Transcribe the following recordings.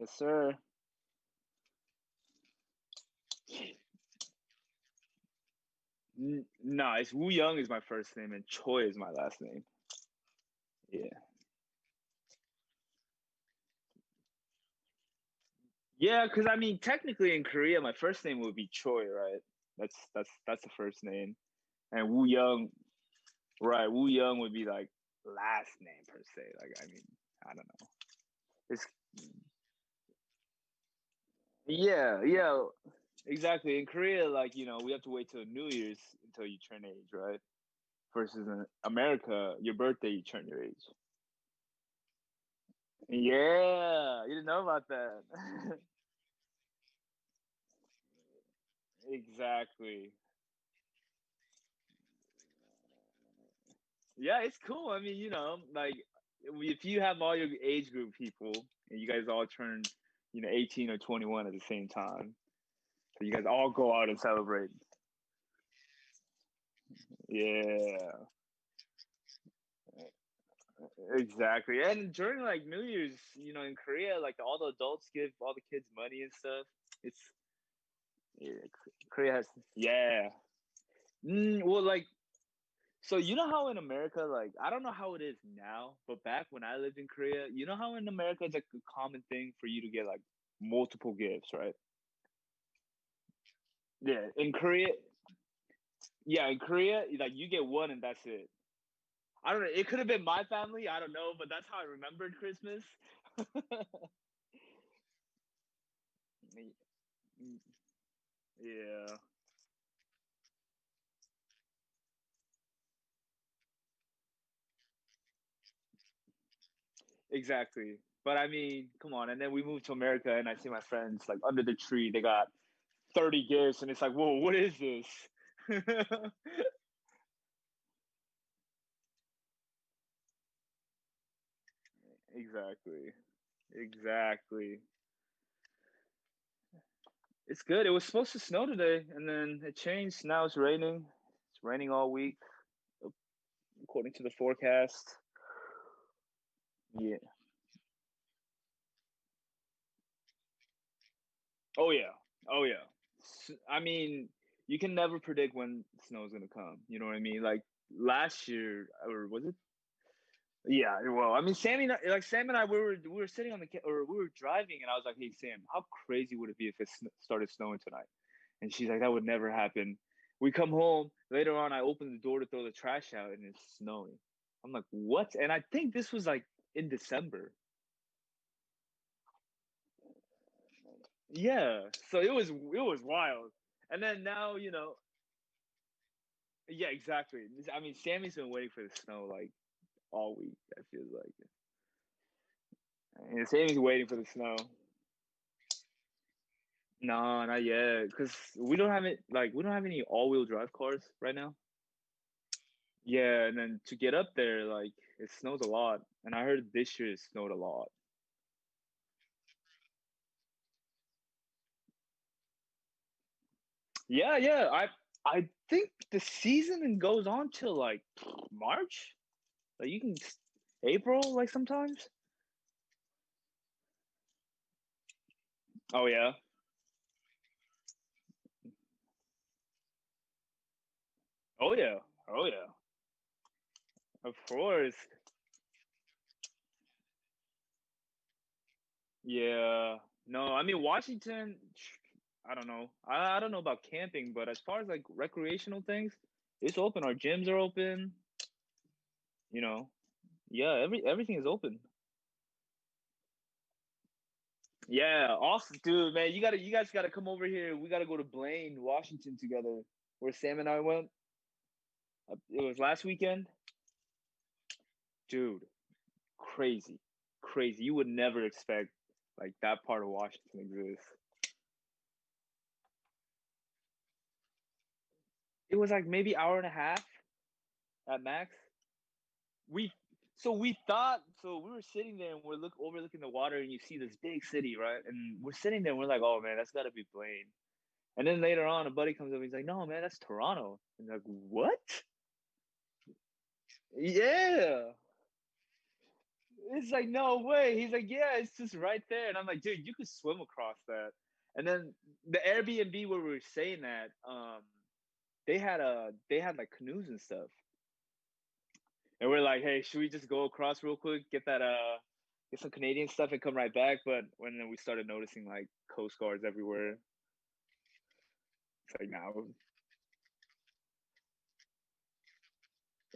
Yes, sir. No, it's Wu Young is my first name and Choi is my last name. Yeah. Yeah, because I mean, technically in Korea, my first name would be Choi, right? That's the first name, and Wu Young, right? Wu Young would be like last name per se. Like, I mean, I don't know. It's yeah, yeah, exactly. In Korea, like we have to wait till New Year's until you turn age, right? Versus in America, your birthday you turn your age. Yeah, you didn't know about that. Exactly. Yeah, it's cool. I mean, like if you have all your age group people and you guys all turn, 18 or 21 at the same time, so you guys all go out and celebrate. Yeah, exactly. And during like New Year's, in Korea, like all the adults give all the kids money and stuff. It's yeah, Korea has yeah. Well, like so you know how in America, like I don't know how it is now, but back when I lived in Korea, you know how in America it's like a common thing for you to get like multiple gifts, right? Yeah, in Korea, yeah, in Korea, like you get one and that's it. I don't know. It could have been my family. I don't know, but that's how I remembered Christmas. Yeah, exactly. But I mean, come on. And then we moved to America, and I see my friends like under the tree. They got 30 gifts, and it's like, whoa, what is this? Exactly. Exactly. It's good. It was supposed to snow today, and then it changed. Now it's raining. It's raining all week, according to the forecast. Yeah. Oh yeah. Oh yeah. I mean, you can never predict when snow's gonna come. You know what I mean? Like last year, or was it? Yeah. Well, I mean, Sam and I, we were sitting on or we were driving, and I was like, "Hey, Sam, how crazy would it be if it started snowing tonight?" And she's like, "That would never happen." We come home later on. I open the door to throw the trash out, and it's snowing. I'm like, "What?" And I think this was like in December. Yeah. So it was wild. And then now, yeah, exactly. I mean, Sammy's been waiting for the snow like all week. I feel like, and Sammy's waiting for the snow. No, not yet, because we don't have it. Like, we don't have any all-wheel drive cars right now. Yeah, and then to get up there, like it snows a lot, and I heard this year it snowed a lot. Yeah, yeah. I think the season goes on till like March. Like you can April, like sometimes. Oh yeah. Oh yeah. Oh yeah. Of course. Yeah. No, I mean Washington. I don't know. I don't know about camping, but as far as like recreational things, it's open. Our gyms are open. You know. Yeah. Everything is open. Yeah. Awesome, dude. Man, you guys gotta come over here. We gotta go to Blaine, Washington together, where Sam and I went. It was last weekend, dude. Crazy, crazy. You would never expect like that part of Washington exists. It was like maybe hour and a half at max. We we thought we were sitting there and we're overlooking the water and you see this big city, right? And we're sitting there and we're like, oh man, that's gotta be Blaine. And then later on a buddy comes up, he's like, no man, that's Toronto. And like, what? Yeah. It's like, no way. He's like, yeah, it's just right there. And I'm like, dude, you could swim across that. And then the Airbnb where we were staying at, they had like canoes and stuff. And we're like, hey, should we just go across real quick, get some Canadian stuff and come right back? But when then we started noticing like Coast Guards everywhere, it's like now,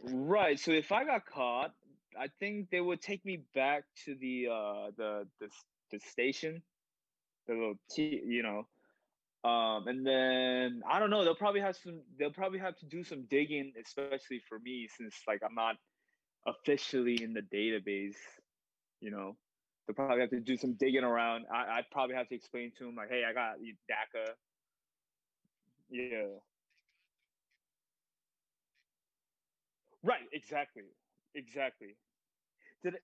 right. So if I got caught, I think they would take me back to the station, the little and then I don't know. They'll probably have to do some digging, especially for me, since like I'm not officially in the database. You know, they'll probably have to do some digging around. I'd probably have to explain to them like, hey, I got DACA. Yeah, right. Exactly. Exactly. Did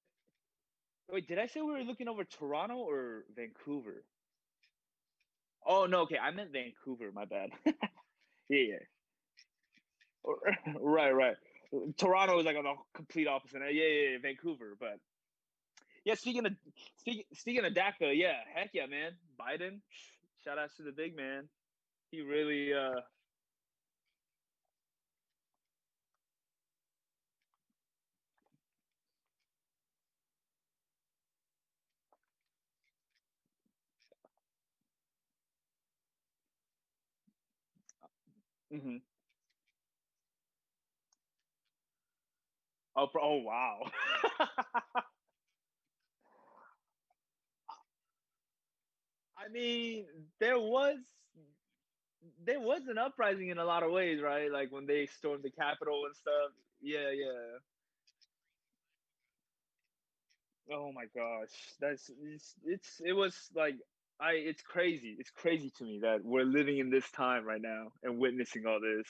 wait? Did I say we were looking over Toronto or Vancouver? Oh no. Okay, I meant Vancouver. My bad. Yeah, right, right. Toronto is like on the complete opposite. Yeah, Vancouver. But yeah, speaking of DACA, yeah, heck yeah, man. Biden, shout out to the big man. He really mhm. Oh wow. I mean, there was an uprising in a lot of ways, right? Like when they stormed the Capitol and stuff. Yeah, yeah. Oh my gosh, it was like it's crazy. It's crazy to me that we're living in this time right now and witnessing all this.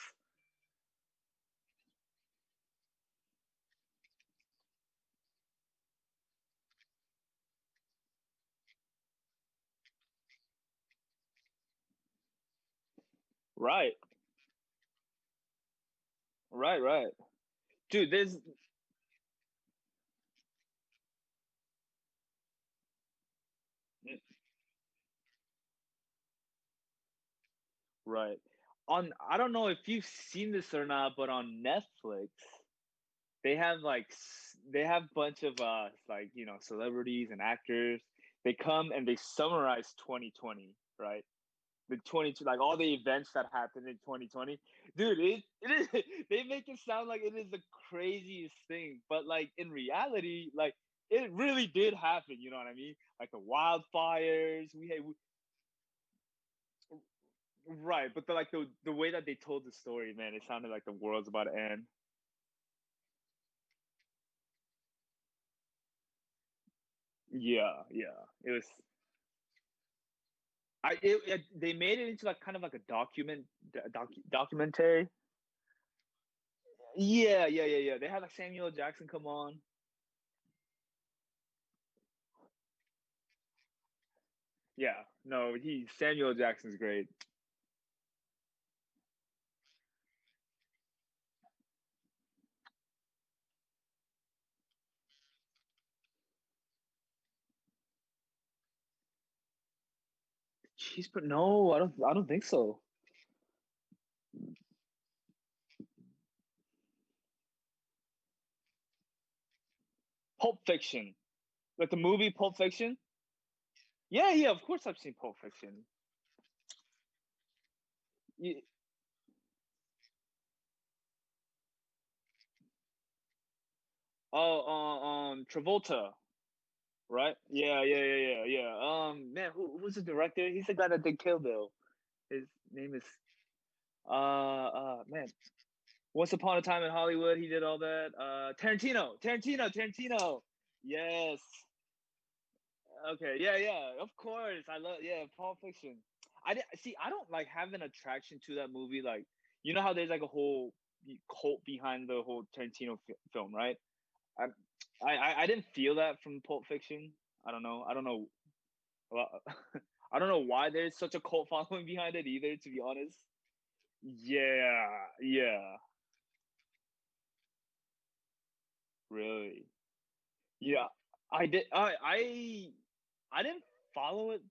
Right, right, right, dude. There's right on. I don't know if you've seen this or not, but on Netflix, they have a bunch of like celebrities and actors. They come and they summarize 2020, right? The 22 like all the events that happened in 2020, dude. It is they make it sound like it is the craziest thing, but like in reality, like it really did happen. You know what I mean? Like the wildfires we had, right? But the way that they told the story, man, it sounded like the world's about to end. Yeah, yeah. It was. They made it into like kind of like a documentary. Yeah, yeah, yeah, yeah. They had like Samuel Jackson come on. Yeah, no, he Samuel Jackson's great. She's but no, I don't think so. Pulp Fiction, like the movie Pulp Fiction. Yeah, yeah, of course I've seen Pulp Fiction. Y- Oh, Travolta, right? Yeah, yeah, yeah, yeah, yeah. Man, who's the director? He's the guy that did Kill Bill. His name is man. Once Upon a Time in Hollywood, he did all that. Tarantino. Yes. Okay. Yeah, yeah. Of course. I love. Yeah, Pulp Fiction. See. I don't like have an attraction to that movie. Like, you know how there's like a whole cult behind the whole Tarantino film, right? I, I didn't feel that from Pulp Fiction. I don't know. I don't know. Well, I don't know why there's such a cult following behind it either. To be honest. Yeah. Yeah. Really. Yeah. I did. I didn't follow it.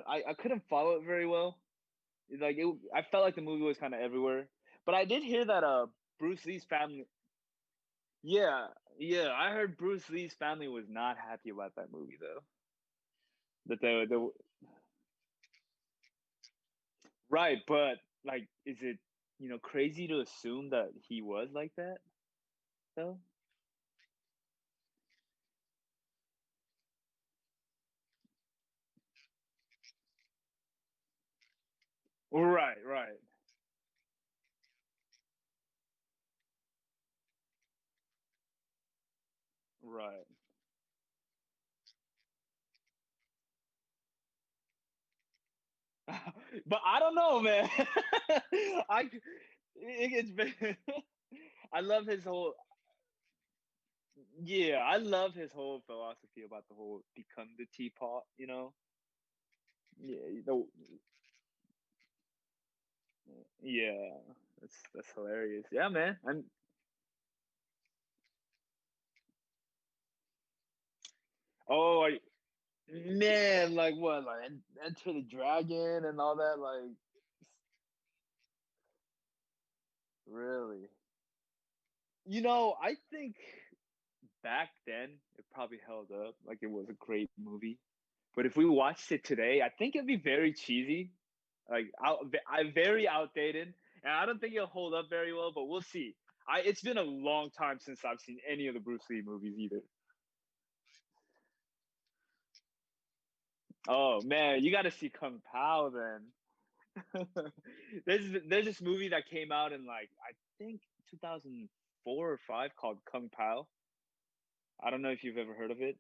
I couldn't follow it very well. Like I felt like the movie was kind of everywhere. But I did hear that Bruce Lee's family. Yeah, yeah. I heard Bruce Lee's family was not happy about that movie though. That the right, but like, is it crazy to assume that he was like that though? Right, right, right. But I don't know, man. It's been. I love his whole. Yeah, I love his whole philosophy about the whole become the teapot. Yeah, yeah, that's hilarious. Yeah, man. Oh, man, like what, like Enter the Dragon and all that, like really. I think back then it probably held up, like it was a great movie. But if we watched it today, I think it'd be very cheesy, like I very outdated, and I don't think it'll hold up very well. But we'll see. It's been a long time since I've seen any of the Bruce Lee movies either. Oh man, you got to see Kung Pao then. There's this movie that came out in like I think 2004 or five called Kung Pao. I don't know if you've ever heard of it.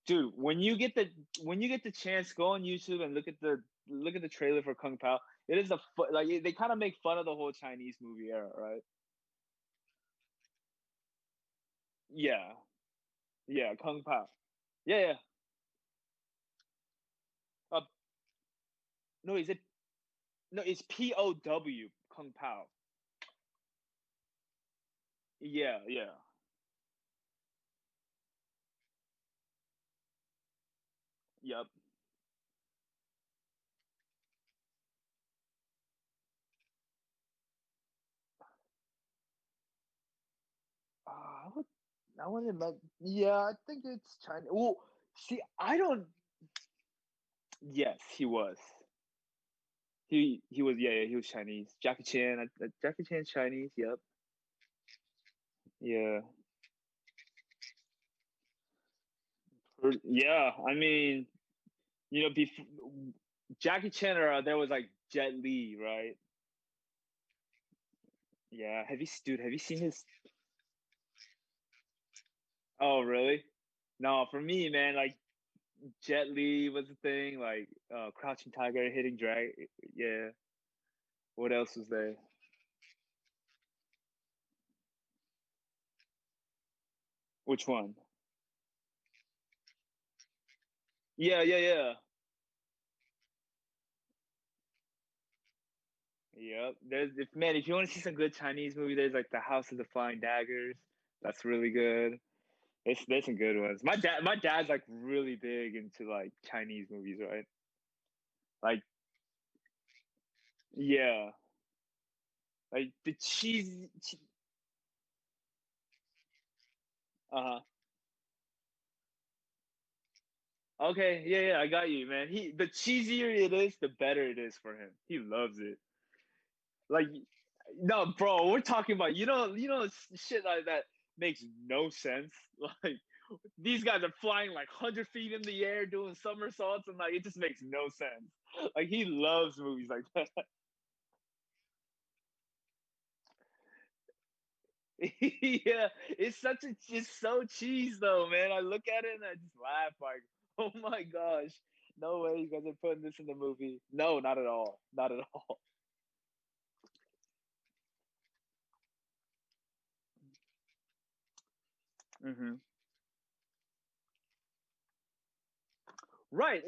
Dude, when you get the chance, go on YouTube and look at the trailer for Kung Pao. It is like they kind of make fun of the whole Chinese movie era, right? Yeah, yeah, Kung Pao. Yeah, yeah. Uh, no, is it? No, it's POW Kung Pao. Yeah, yeah. Yep. I would. I wouldn't like. Yeah, I think it's China. Well, see, I don't. Yes, he was. He was. Yeah, yeah, he was Chinese. Jackie Chan. Jackie Chan Chinese. Yep. Yeah. Yeah. I mean, before Jackie Chan era, there was like Jet Li, right? Yeah. Dude? Have you seen his? Oh, really? No, for me, man, like Jet Li was the thing. Like Crouching Tiger, Hidden Dragon. Yeah. What else was there? Which one? Yeah, yeah, yeah. Yep. If you want to see some good Chinese movie, there's like The House of the Flying Daggers. That's really good. There's some good ones. My dad's like really big into like Chinese movies, right? Like, yeah, like the cheese. Uh-huh. Okay, yeah, yeah, I got you, man. The cheesier it is, the better it is for him. He loves it. Like, no, bro, we're talking about shit like that makes no sense. Like these guys are flying like 100 feet in the air doing somersaults, and like it just makes no sense. Like he loves movies like that. Yeah, it's so cheese though, man. I look at it and I just laugh like, oh my gosh, no way you guys are putting this in the movie. No, not at all, not at all. Hmm. Right.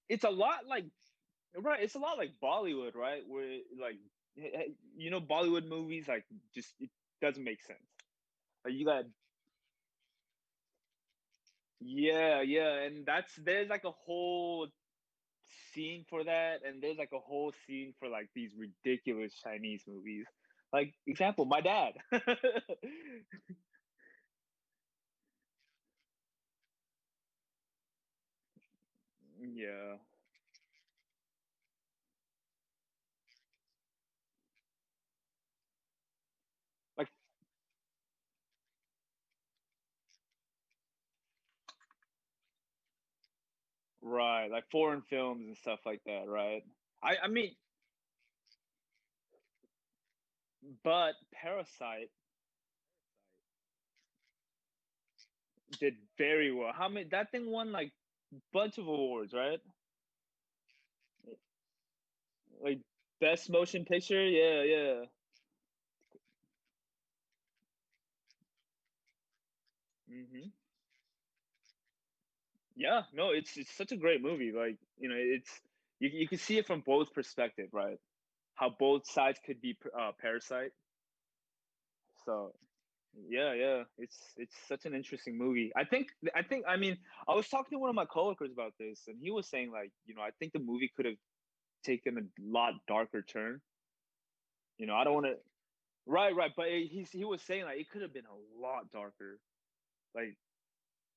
It's a lot like right. It's a lot like Bollywood, right? Where like Bollywood movies like just it doesn't make sense. Like you got Yeah, yeah, and there's like a whole scene for that, and there's like a whole scene for like these ridiculous Chinese movies. Like example, my dad. Yeah, like right, like foreign films and stuff like that, right? I mean, but Parasite did very well. How many? That thing won like bunch of awards, right? Like best motion picture. Yeah, yeah. Hmm. Yeah, no, it's such a great movie. Like it's you can see it from both perspective, right? How both sides could be Parasite. So yeah, yeah, it's such an interesting movie. I mean I was talking to one of my coworkers about this, and he was saying like I think the movie could have taken a lot darker turn. I don't want to. Right, right, but he was saying like it could have been a lot darker. Like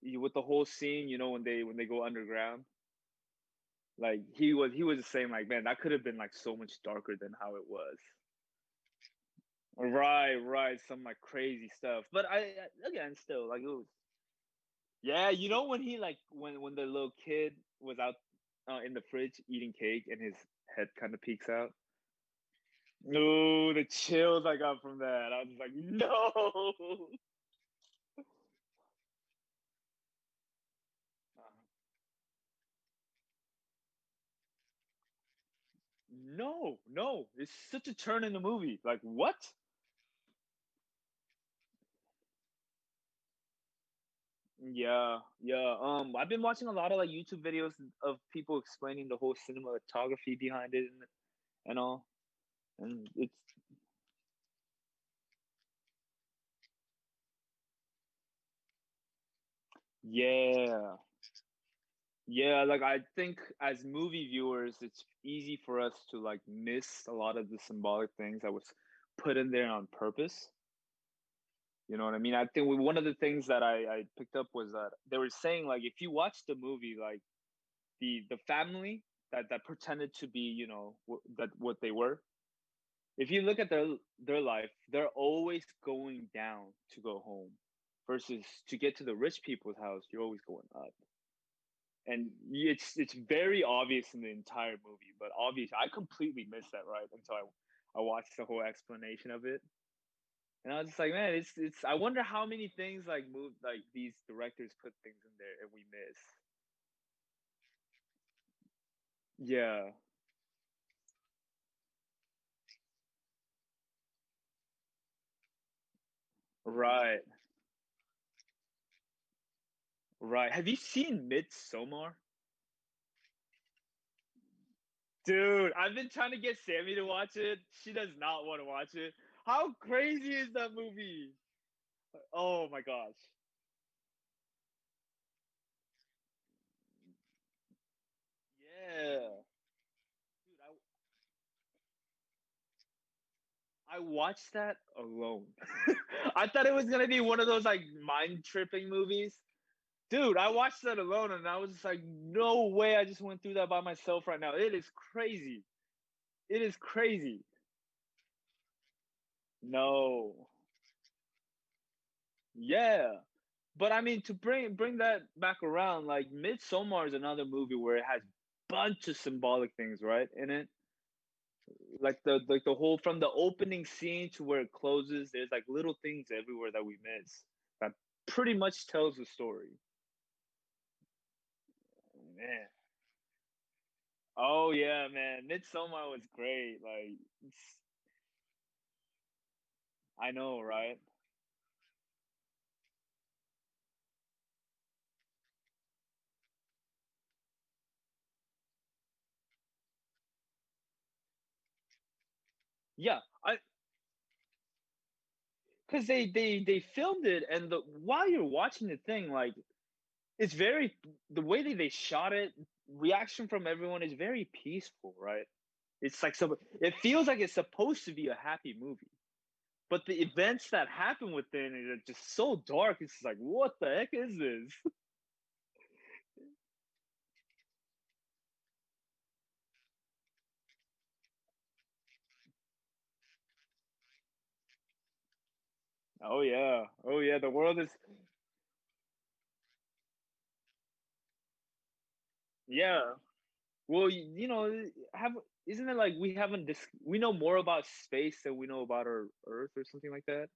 with the whole scene, when they go underground. Like he was saying like, man, that could have been like so much darker than how it was. Right, right, some like crazy stuff. But again, still like it was. Yeah, when he like when the little kid was out in the fridge eating cake and his head kind of peeks out. No, the chills I got from that. I was like, no. No, no, it's such a turn in the movie. Like what? Yeah, yeah. I've been watching a lot of like YouTube videos of people explaining the whole cinematography behind it and all. And it's yeah, yeah. Like I think as movie viewers, it's easy for us to like miss a lot of the symbolic things that was put in there on purpose. You know what I mean? I think one of the things that I picked up was that they were saying like if you watch the movie, like the family that pretended to be that what they were. If you look at their life, they're always going down to go home, versus to get to the rich people's house, you're always going up. And it's very obvious in the entire movie, but obvious I completely missed that right until I watched the whole explanation of it. And I was just like, man, it's. I wonder how many things like move like these directors put things in there and we miss. Yeah, right, right. Have you seen Midsommar? Dude, I've been trying to get Sammy to watch it. She does not want to watch it. How crazy is that movie? Oh my gosh. Yeah. Dude, I watched that alone. I thought it was gonna be one of those like mind tripping movies. Dude, I watched that alone and I was just like, no way I just went through that by myself right now. It is crazy. It is crazy. No. Yeah. But I mean to bring that back around, like Midsommar is another movie where it has bunch of symbolic things, right, in it. Like the whole from the opening scene to where it closes, there's like little things everywhere that we miss that pretty much tells the story. Man. Oh yeah, man. Midsommar was great. Like I know, right? Yeah, I because they filmed it and while you're watching the thing, like it's very the way that they shot it. Reaction from everyone is very peaceful, right? It's like so. It feels like it's supposed to be a happy movie, but the events that happen within it are just so dark. It's just like, what the heck is this? Oh yeah, oh yeah. The world is yeah. Well, have isn't it like we haven't we know more about space than we know about our Earth or something like that?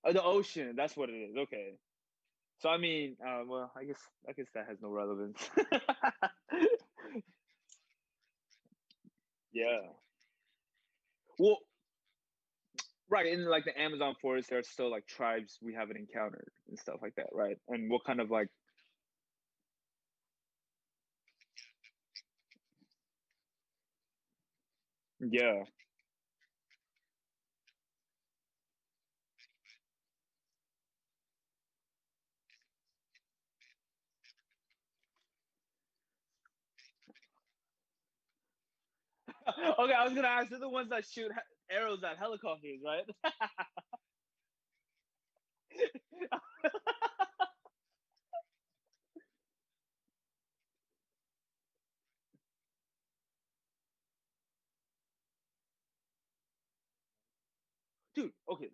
Oh, the ocean. That's what it is. Okay. So I mean, well, I guess that has no relevance. Yeah. Well, right in like the Amazon forest, there are still like tribes we haven't encountered and stuff like that, right? And what kind of like, yeah. Okay, I was gonna ask, they're the ones that shoot arrows at helicopters, right? Dude, okay,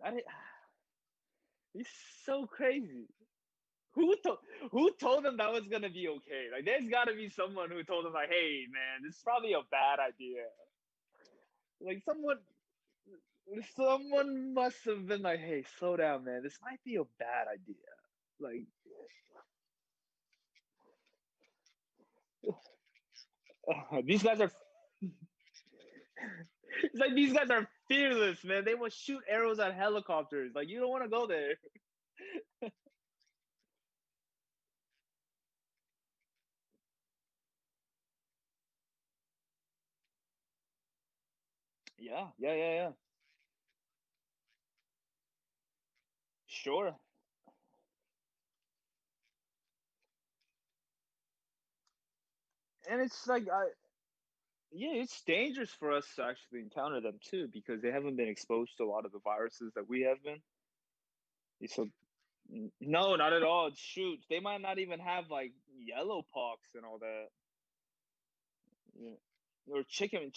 he's so crazy. Who told who told them that was gonna be okay? Like, there's got to be someone who told them like, "Hey, man, this is probably a bad idea." Like someone must have been like, "Hey, slow down, man. This might be a bad idea." Like, these guys are. It's like these guys are fearless, man. They will shoot arrows at helicopters. Like, you don't want to go there. Yeah, yeah, yeah, yeah. Sure. And it's like, yeah, it's dangerous for us to actually encounter them too because they haven't been exposed to a lot of the viruses that we have been. So no, not at all. Shoot, they might not even have like yellow pox and all that. Yeah. Or chicken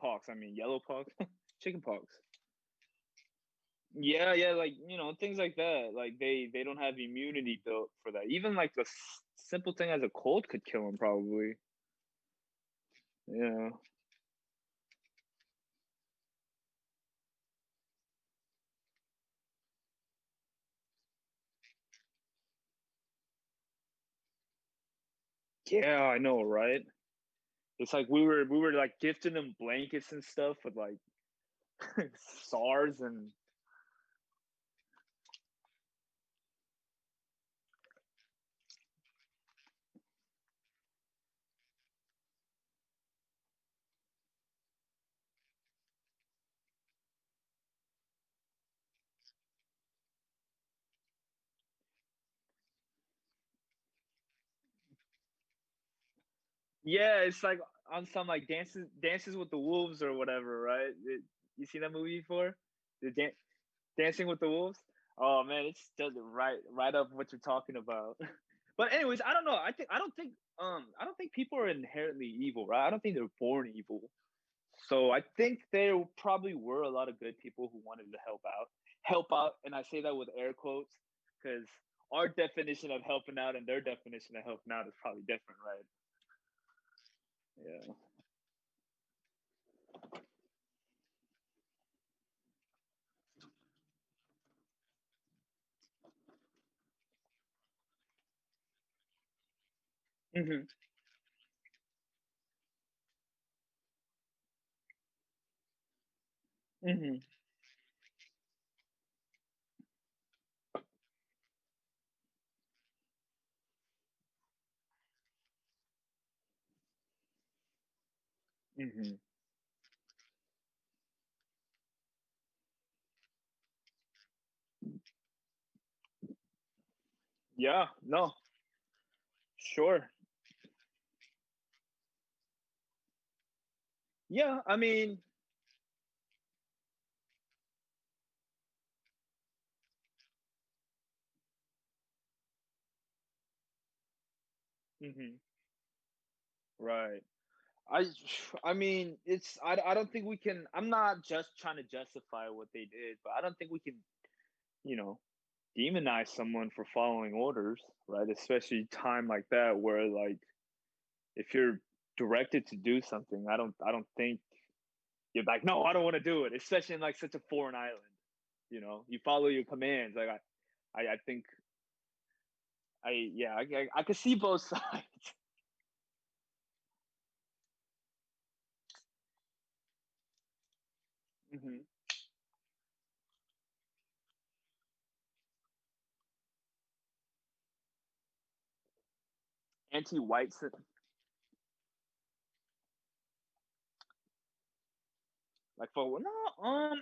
pox. I mean, yellow pox, chicken pox. Yeah, yeah, like things like that. Like they don't have immunity built for that. Even like the simple thing as a cold could kill them probably. Yeah, yeah, I know, right? It's like we were like gifting them blankets and stuff with like SARS and yeah, it's like on some like dances with the wolves or whatever, right? You seen that movie before? The Dancing with the Wolves. Oh man, it does it right up what you're talking about. But anyways, I don't know. I don't think people are inherently evil, right? I don't think they're born evil. So I think there probably were a lot of good people who wanted to help out, and I say that with air quotes because our definition of helping out and their definition of helping out is probably different, right? Yeah. Hmm. Hmm. Hmm. Yeah, no, sure. Yeah, I mean, hmm right. I I mean, I don't think we can. I'm not just trying to justify what they did, but I don't think we can, you know, demonize someone for following orders, right? Especially time like that where like if you're directed to do something, I don't think you're like, no, I don't want to do it, especially in like such a foreign island. You follow your commands. Like I think I could see both sides. hmm Anti-white, like for no,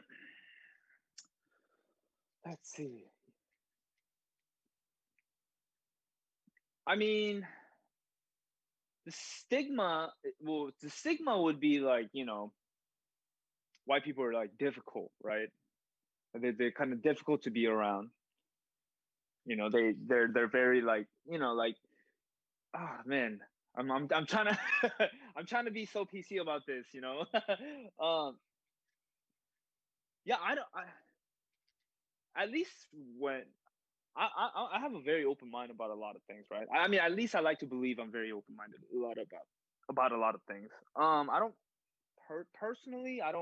let's see. I mean, the stigma would be like, white people are like difficult, right? They're kind of difficult to be around. They're very like, like, oh man, I'm trying to I'm trying to be so PC about this. Yeah, I don't. At least when I have a very open mind about a lot of things, right? I mean, at least I like to believe I'm very open minded a lot about a lot of things. I don't personally, I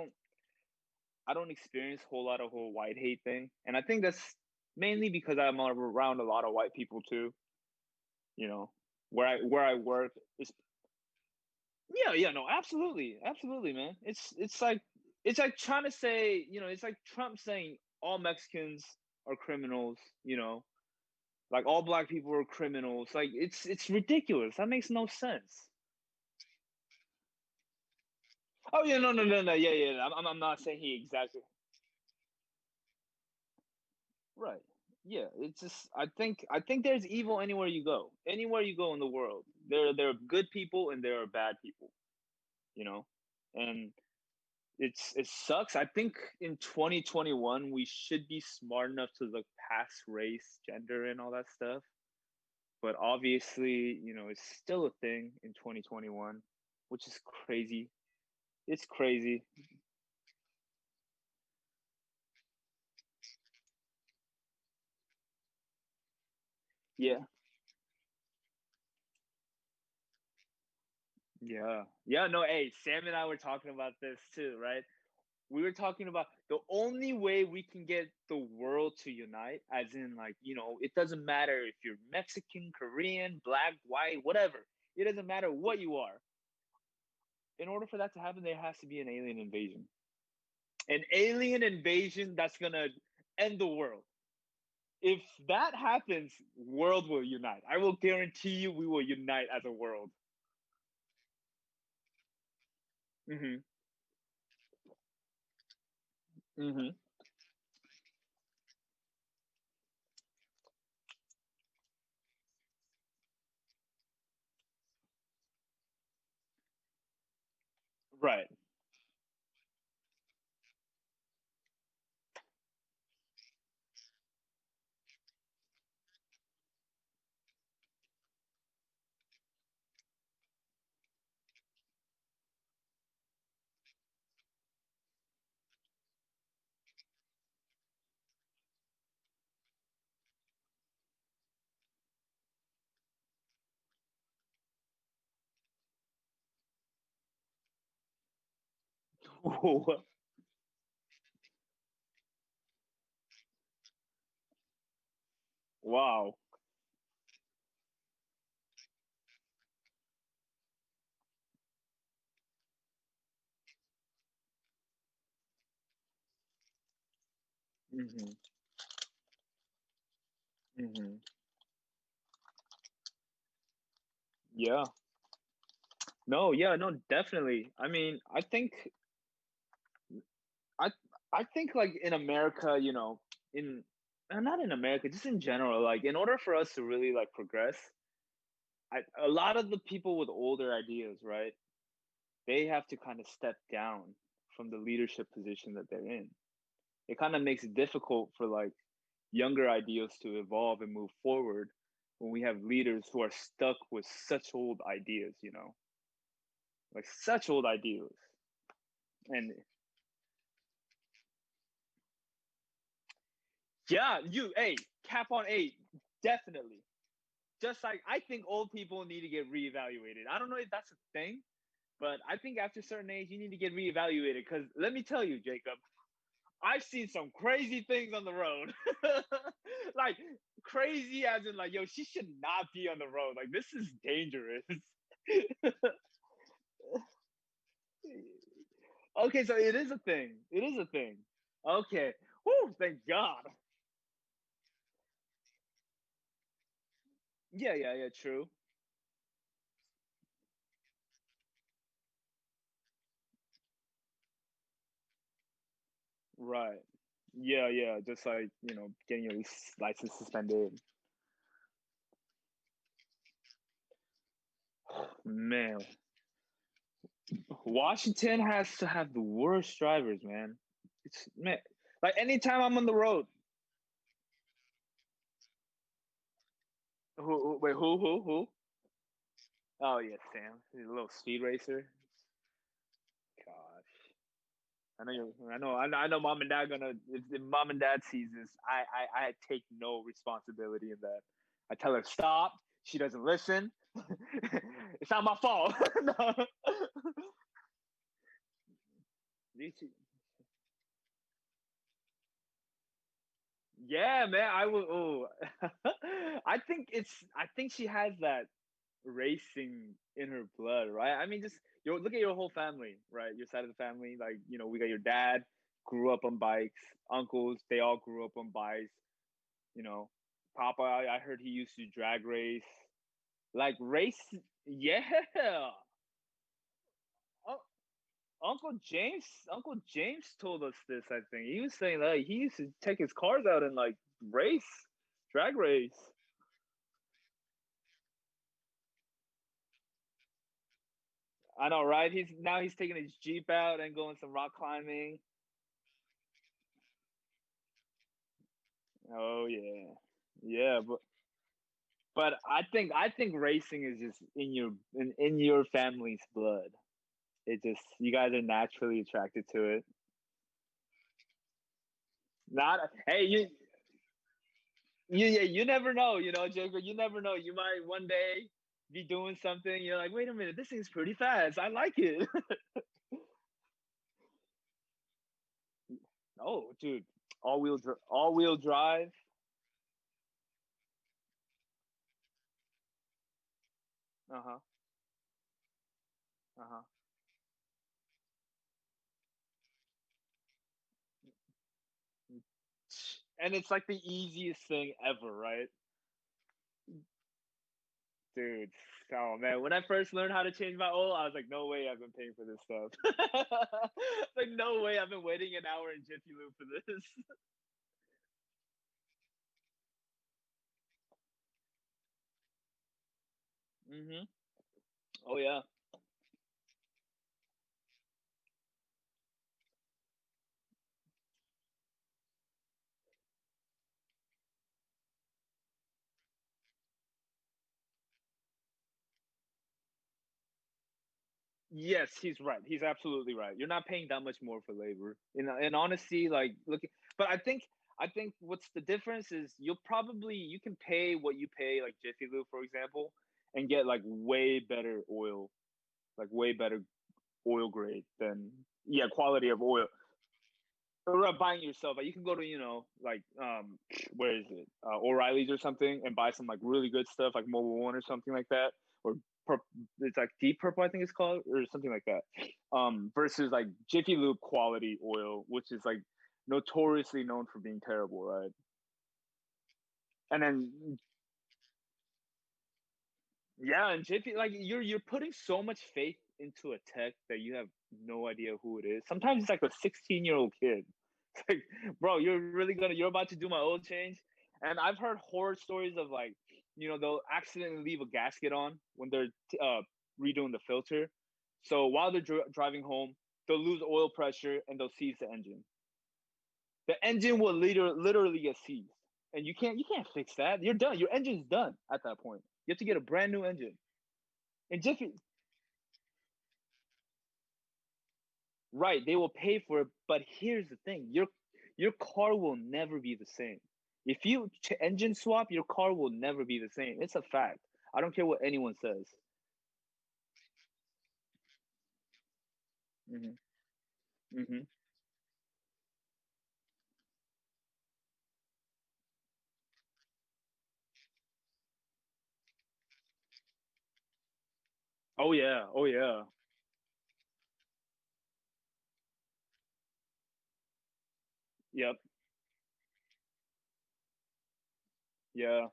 don't experience a whole lot of whole white hate thing, and I think that's mainly because I'm around a lot of white people too. You know, where I work is yeah, yeah, no, absolutely, absolutely, man. It's like trying to say, it's like Trump saying all Mexicans are criminals. Like all black people are criminals. Like it's ridiculous. That makes no sense. Oh yeah, no, no, no, no, yeah, yeah. I'm not saying he exactly right. Yeah, it's just I think there's evil anywhere you go. Anywhere you go in the world, there are good people and there are bad people. You know, and it sucks. I think in 2021 we should be smart enough to look past race, gender, and all that stuff. But obviously, it's still a thing in 2021, which is crazy. It's crazy. Yeah. Yeah. Yeah. No, hey, Sam and I were talking about this too, right? We were talking about the only way we can get the world to unite, as in, like, it doesn't matter if you're Mexican, Korean, black, white, whatever. It doesn't matter what you are. In order for that to happen, there has to be an alien invasion. An alien invasion that's going to end the world. If that happens, world will unite. I will guarantee you we will unite as a world. hmm hmm Right. Wow. hmm hmm Yeah. No, yeah, no, definitely. I mean, I I think like in America, in and not in America, just in general. Like in order for us to really like progress, a lot of the people with older ideas, right? They have to kind of step down from the leadership position that they're in. It kind of makes it difficult for like younger ideas to evolve and move forward when we have leaders who are stuck with such old ideas, like such old ideas. And yeah, hey, cap on eight, definitely. Just like I think old people need to get reevaluated. I don't know if that's a thing, but I think after a certain age, you need to get reevaluated. Because let me tell you, Jacob, I've seen some crazy things on the road. Like crazy as in like, yo, she should not be on the road. Like this is dangerous. Okay, so it is a thing. It is a thing. Okay. Whoo, thank God. Yeah, yeah, yeah, true. Right. Yeah, yeah. Just like, getting your license suspended. Man, Washington has to have the worst drivers, man. It's man, like anytime I'm on the road. Wait, who? Oh yeah, Sam. He's a little speed racer. Gosh, I know. Mom and dad gonna. If mom and dad sees this, I take no responsibility in that. I tell her stop. She doesn't listen. It's not my fault. No. Yeah, man. I will. Oh, I think she has that racing in her blood, right? I mean, just look at your whole family, right? Your side of the family, like we got your dad grew up on bikes, uncles they all grew up on bikes. You know, Papa, I heard he used to drag race, like race. Yeah, Un- Uncle James told us this. I think he was saying that he used to take his cars out and like race, drag race. I know, right? He's taking his Jeep out and going some rock climbing. Oh yeah, yeah, but I think racing is just in your family's blood. It just you guys are naturally attracted to it. Not hey yeah, you never know, Jacob. You never know. You might one day be doing something. You're like, wait a minute, this thing's pretty fast. I like it. Oh, dude, all wheel drive. Uh huh. Uh huh. And it's like the easiest thing ever, right? Dude, oh man, when I first learned how to change my oil, I was like, no way I've been paying for this stuff. Like, no way I've been waiting an hour in Jiffy Lube for this. Hmm. Oh yeah. Yes, he's right. He's absolutely right. You're not paying that much more for labor. In honesty, like look, but I think what's the difference is you can pay what you pay like Jiffy Lube, for example, and get like way better oil, like way better oil grade than yeah, quality of oil. Or buying yourself. Like you can go to like where is it, O'Reilly's or something, and buy some like really good stuff like Mobile One or something like that, or it's like Deep Purple I think it's called or something like that. Versus like Jiffy Lube quality oil, which is like notoriously known for being terrible, right? And then yeah, and Jiffy like you're putting so much faith into a tech that you have no idea who it is. Sometimes it's like a 16-year-old kid. It's like, bro, you're about to do my oil change. And I've heard horror stories of like, they'll accidentally leave a gasket on when they're redoing the filter. So while they're driving home, they'll lose oil pressure and they'll seize the engine. The engine will literally get seized, and you can't fix that. You're done. Your engine's done at that point. You have to get a brand new engine. And Jiffy, right? They will pay for it, but here's the thing: your car will never be the same. If you engine swap, your car will never be the same. It's a fact. I don't care what anyone says. Hmm. Hmm. Oh yeah. Oh yeah. Yep. Yeah.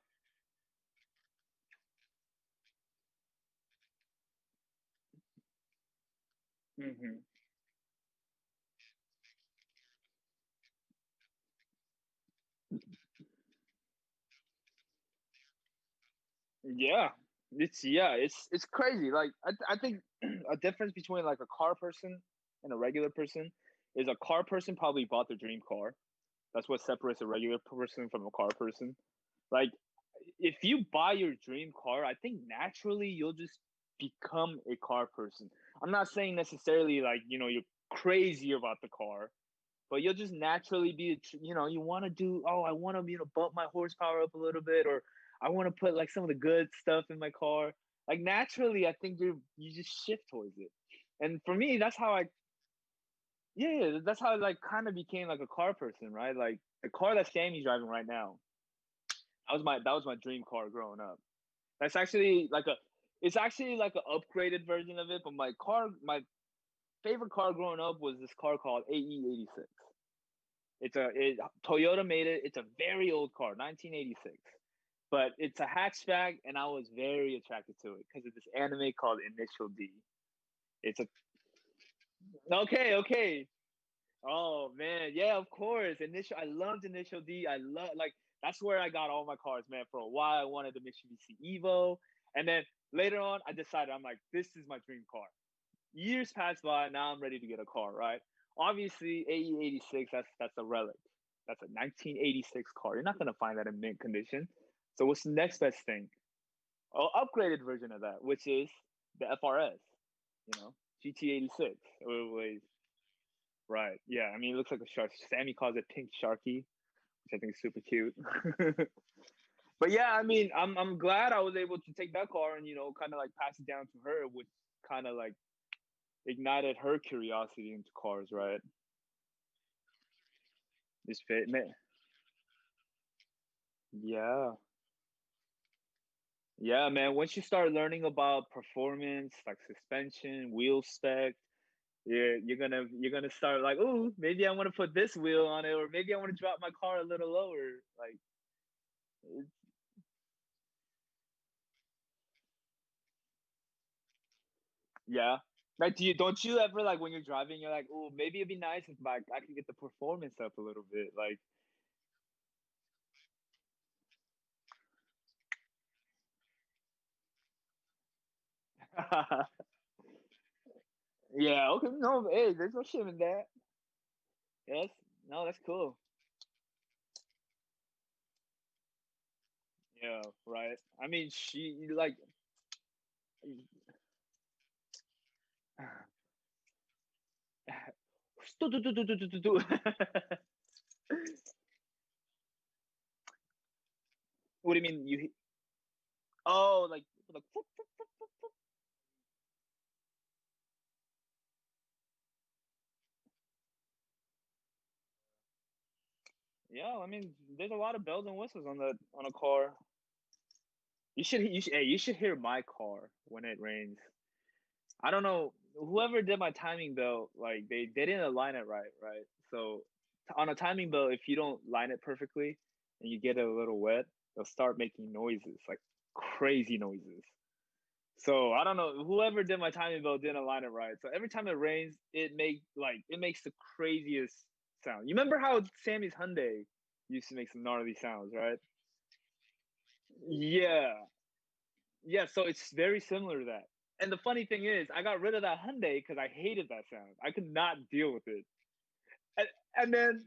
Hmm. Yeah, it's crazy. Like I think a difference between like a car person and a regular person is a car person probably bought their dream car. That's what separates a regular person from a car person. Like if you buy your dream car, I think naturally you'll just become a car person. I'm not saying necessarily like you're crazy about the car, but you'll just naturally be, you want to do, oh, I want to, bump my horsepower up a little bit, or I want to put like some of the good stuff in my car. Like naturally, I think you just shift towards it. And for me, that's how yeah, that's how I like kind of became like a car person, right? Like the car that Sammy's driving right now, that was my dream car growing up. That's actually like it's actually like an upgraded version of it, but my favorite car growing up was this car called AE86. Toyota made it. It's a very old car, 1986, but it's a hatchback, and I was very attracted to it because of this anime called Initial D. It's a okay, okay. Oh man, yeah, of course. Initial, I loved Initial D. I love like that's where I got all my cars, man. For a while, I wanted the Mitsubishi Evo, and then later on, I decided I'm like, this is my dream car. Years passed by. Now I'm ready to get a car. Right? Obviously, AE86. That's a relic. That's a 1986 car. You're not gonna find that in mint condition. So what's the next best thing? Oh, upgraded version of that, which is the FRS. GT86. Right. Yeah. I mean, it looks like a shark. Sammy calls it Pink Sharky, which I think is super cute. But yeah, I mean, I'm glad I was able to take that car and kind of like pass it down to her, which kind of like ignited her curiosity into cars, right? This fit, man. Yeah, yeah, man. Once you start learning about performance, like suspension, wheel spec, you're gonna start like, oh, maybe I want to put this wheel on it, or maybe I want to drop my car a little lower. Like, yeah. Like, don't you ever like when you're driving, you're like, oh, maybe it'd be nice if like I could get the performance up a little bit, like. Yeah, okay, no, hey, there's no shame in that. Yes, no, that's cool. Yeah, right. I mean, she like, what do you mean? Oh, like, yeah. I mean, there's a lot of bells and whistles on a car. You should hear my car when it rains. I don't know whoever did my timing belt, like they didn't align it right, right? So on a timing belt, if you don't line it perfectly and you get it a little wet, it'll start making noises, like crazy noises. So I don't know. Whoever did my timing belt didn't align it right. So every time it rains, it makes the craziest sound. You remember how Sammy's Hyundai used to make some gnarly sounds, right? Yeah, yeah. So it's very similar to that. And the funny thing is, I got rid of that Hyundai because I hated that sound. I could not deal with it. And, and then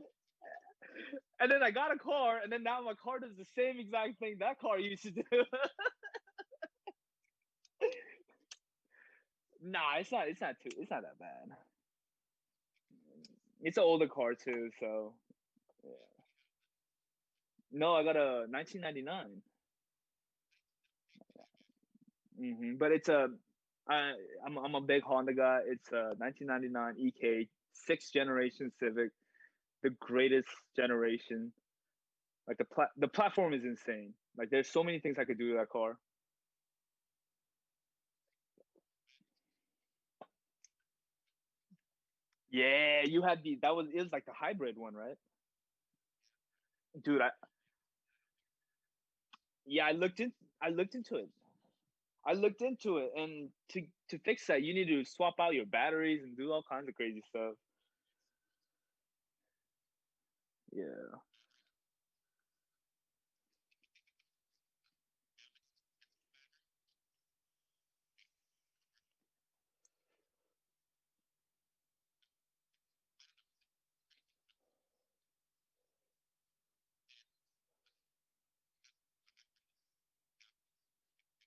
and then I got a car, and then now my car does the same exact thing that car used to do. Nah, it's not too it's not that bad. It's an older car too, so yeah. No, I got a 1999. But it's a I I'm a big Honda guy. It's a 1999 EK, sixth generation Civic, the greatest generation. Like the platform is insane. Like there's so many things I could do with that car. Yeah, you had the that was it was like the hybrid one, right? Dude, yeah, I looked into it. I looked into it, and to fix that, you need to swap out your batteries and do all kinds of crazy stuff. Yeah.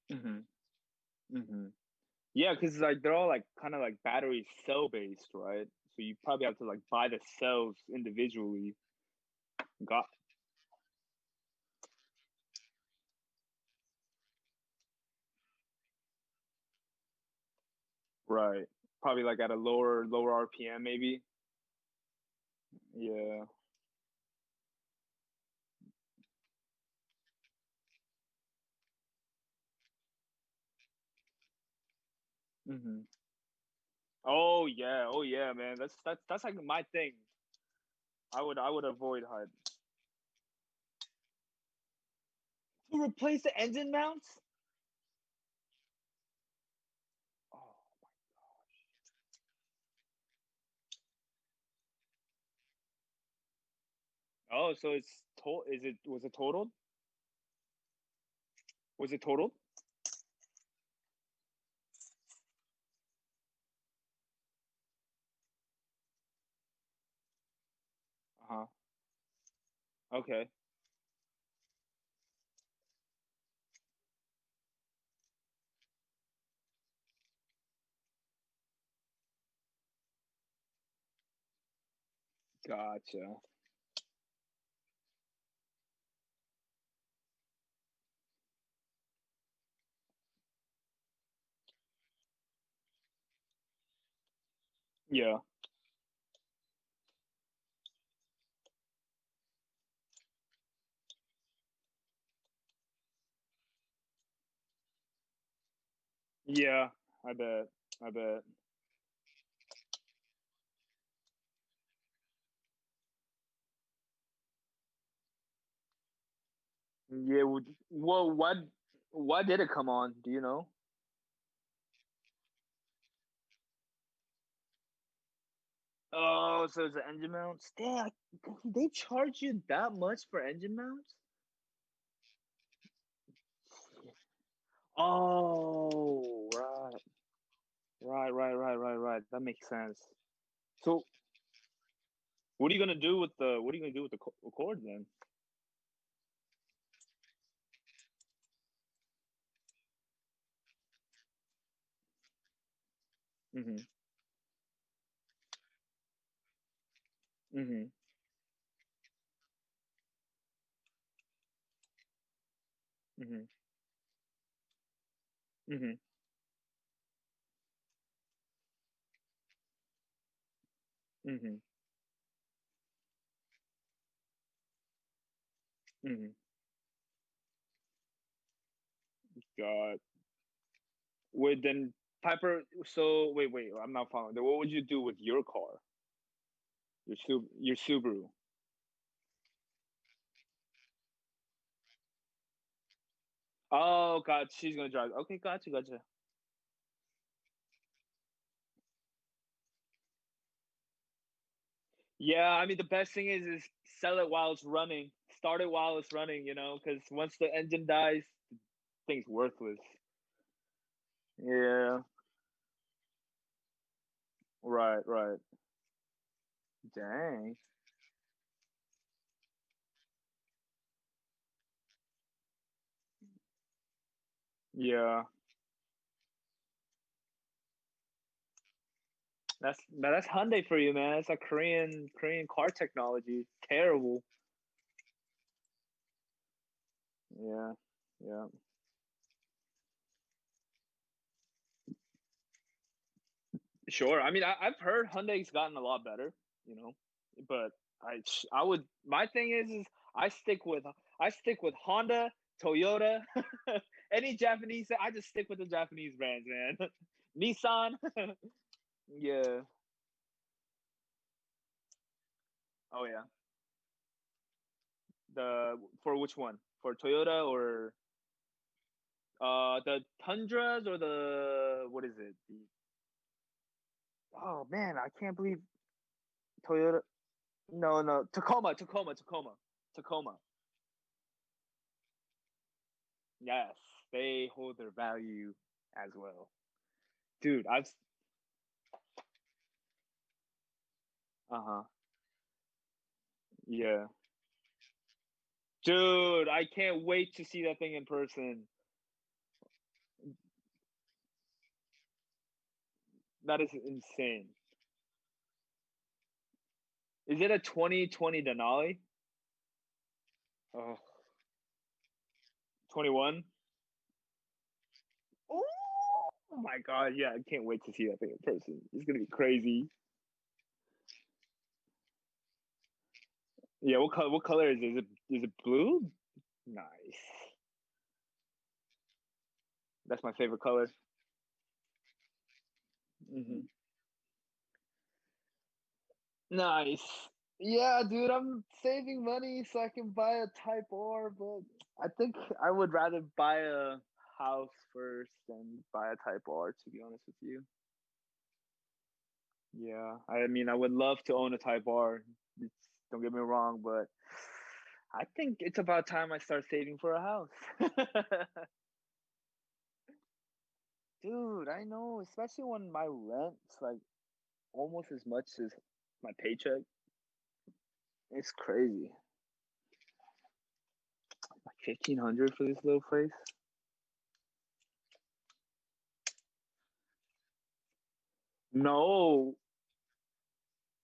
hmm hmm Yeah, because like they're all like kind of like battery cell based, right? So you probably have to like buy the cells individually. Got right. Probably like at a lower RPM, maybe. Yeah. hmm oh yeah, man. That's like my thing. I would avoid HUD. To replace the engine mounts? Oh. Oh, so it's is it was it totaled? Was it totaled? Uh-huh. Okay. Gotcha. Yeah. Yeah, I bet. I bet. Yeah, well, what did it come on? Do you know? Oh, so it's the engine mounts. Damn, they charge you that much for engine mounts? Oh, right. Right. That makes sense. So, what are you gonna do with the cord then? Mm-hmm. Mm-hmm. Mm-hmm. Mm-hmm. Mm-hmm. Mm-hmm. God. Wait, then Piper. So wait. I'm not following. Then what would you do with your car? Your Subaru. Oh God, she's gonna drive. Okay, gotcha. Yeah, I mean the best thing is sell it while it's running. start it while it's running, because once the engine dies, the thing's worthless. Yeah, right, right. Dang. Yeah, that's Hyundai for you, man. It's a Korean car technology. Terrible. Yeah, yeah. Sure. I mean, I've heard Hyundai's gotten a lot better, you know, but I would. My thing is I stick with Honda, Toyota, any Japanese. I just stick with the Japanese brands, man. Nissan. Yeah. Oh yeah. The for which one? For Toyota or the Tundras or the what is it? Oh man, I can't believe Toyota. No, no, Tacoma. Yes, they hold their value as well, dude. I've uh-huh. Yeah, dude, I can't wait to see that thing in person. That is insane. Is it a 2020 Denali? Oh, 21. Oh my god, yeah, I can't wait to see that thing in person. It's gonna be crazy. Yeah, what color is it? Is it blue? Nice. That's my favorite color. Hmm. Nice. Yeah, dude, I'm saving money so I can buy a Type R, but I think I would rather buy a house first than buy a Type R, to be honest with you. Yeah, I mean, I would love to own a Type R. Don't get me wrong, but I think it's about time I start saving for a house. Dude, I know, especially when my rent's like almost as much as my paycheck. It's crazy. Like 1,500 for this little place. No,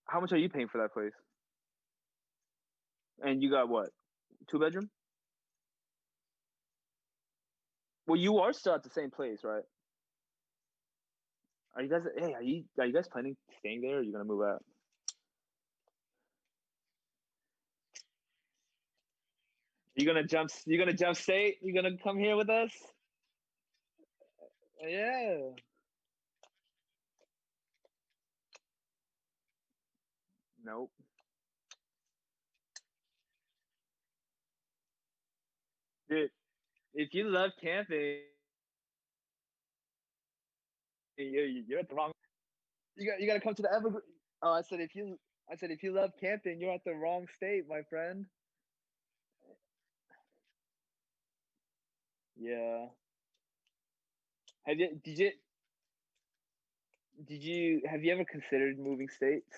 how much are you paying for that place? And you got what? Two bedroom? Well, you are still at the same place, right? Are you guys? Hey, are you guys planning staying there? Or are you gonna move out? You gonna jump? You gonna jump state? You gonna come here with us? Yeah. Nope. Dude, if you love camping, you're at the wrong. You gotta come to the Evergreen. Oh, I said if you love camping, you're at the wrong state, my friend. Yeah. Have you ever considered moving states?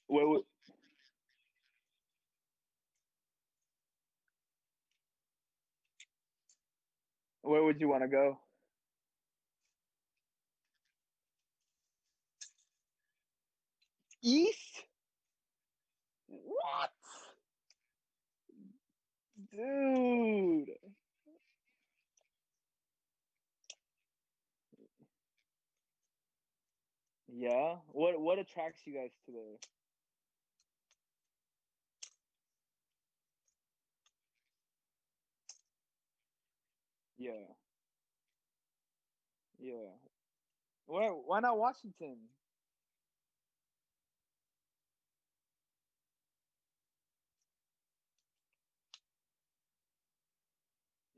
Where would where would you want to go? East? What? Dude. Yeah. What attracts you guys to there? Yeah. Yeah. Why not Washington?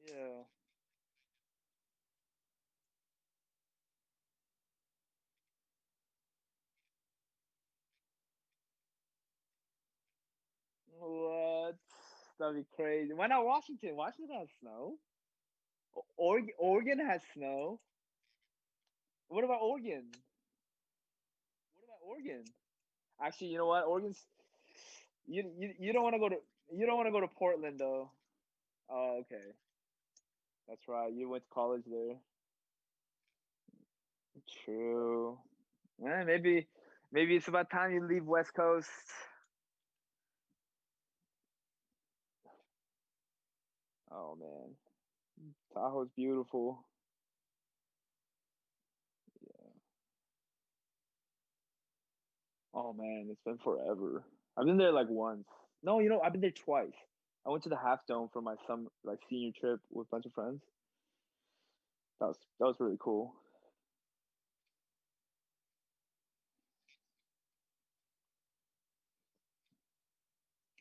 Yeah. That'd be crazy. Why not Washington? Washington has snow. Oregon has snow. What about Oregon? What about Oregon? Actually, you know what? Oregon's you don't want to go to you don't want to go to Portland though. Oh, okay. That's right. You went to college there. True. Maybe it's about time you leave West Coast. Oh man, Tahoe's beautiful. Oh man, it's been forever. I've been there like once. No, I've been there twice. I went to the Half Dome for my some like senior trip with a bunch of friends. That was really cool.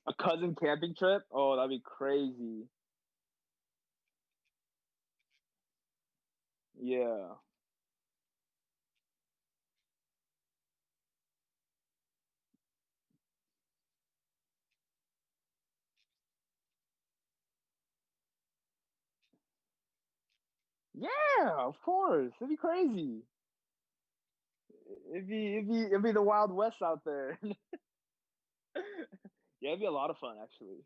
A cousin camping trip? Oh, that'd be crazy. Yeah. Yeah, of course. It'd be crazy. It'd be the Wild West out there. Yeah, it'd be a lot of fun actually.